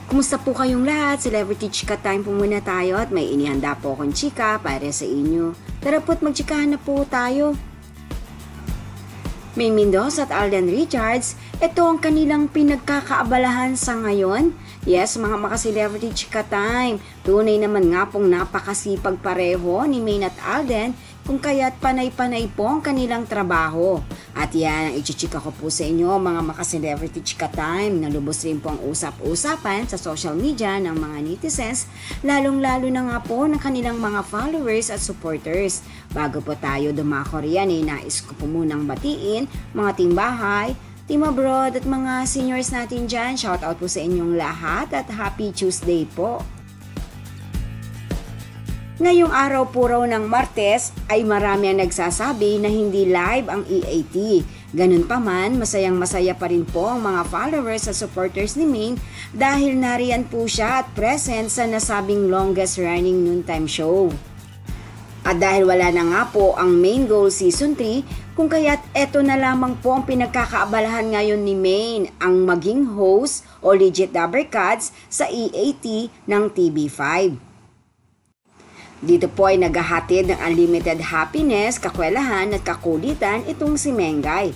Kumusta po kayong lahat? Celebrity Chika Time po muna tayo at may inihanda po akong chika para sa inyo. Tara po't magchikahan na po tayo. May Mendoza at Alden Richards, ito ang kanilang pinagkakaabalahan sa ngayon. Yes, mga maka-Celebrity Chika Time, tunay naman nga pong napakasipag pareho ni Maine at Alden kung kaya't panay-panay po ang kanilang trabaho. At yan ang ichichika ko po sa inyo mga maka-Celebrity Chika Time. Nalubos rin po ang usap-usapan sa social media ng mga netizens, lalong-lalo na nga po ng kanilang mga followers at supporters. Bago po tayo dumako riyan, nais ko po munang batiin mga timbahay, team abroad at mga seniors natin dyan. Shoutout po sa inyong lahat at happy Tuesday po. Ngayong araw po raw ng Martes ay marami ang nagsasabi na hindi live ang EAT. Ganun pa man, masayang-masaya pa rin po ang mga followers at supporters ni Maine dahil nariyan po siya at present sa nasabing longest running noontime show. At dahil wala na nga po ang Maine Goal Season 3, kung kaya't eto na lamang po ang pinagkakaabalahan ngayon ni Maine, ang maging host o legit Dabbercats sa EAT ng TV5. Dito po ay naghahatid ng unlimited happiness, kakwelahan at kakulitan itong si Mengay.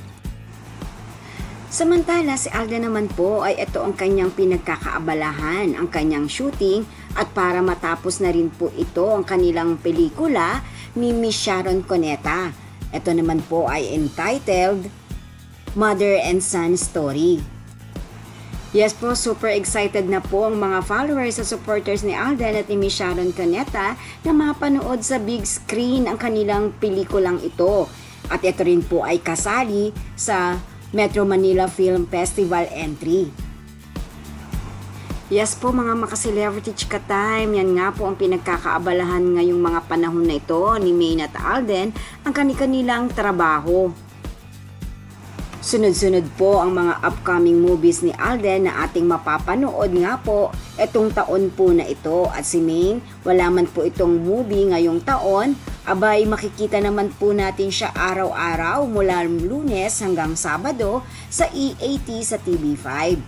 Samantala si Alden naman po ay ito ang kanyang pinagkakaabalahan, ang kanyang shooting at para matapos na rin po ito ang kanilang pelikula ni Miss Sharon Cuneta. Ito naman po ay entitled Mother and Son Story. Yes po, super excited na po ang mga followers at supporters ni Alden at ni Miss Sharon Cuneta na mapanood sa big screen ang kanilang pelikulang ito. At ito rin po ay kasali sa Metro Manila Film Festival entry. Yes po mga maka-Celebrity Chika Time, yan nga po ang pinagkakaabalahan ngayong mga panahon na ito ni Maine at Alden ang kanilang trabaho. Sunod-sunod po ang mga upcoming movies ni Alden na ating mapapanood nga po etong taon po na ito. At si Maine, wala man po itong movie ngayong taon, abay makikita naman po natin siya araw-araw mula Lunes hanggang Sabado sa EAT sa TV5.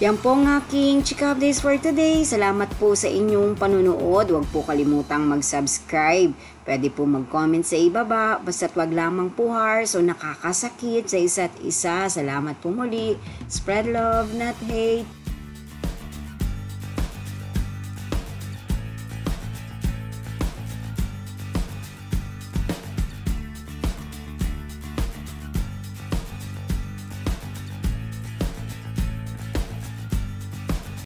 Yan po ang aking Chika Updates for today. Salamat po sa inyong panunood. Huwag po kalimutang mag-subscribe. Pwede po mag-comment sa ibaba. Basta't wag lamang po harsh o nakakasakit sa isa't isa. Salamat po muli. Spread love, not hate.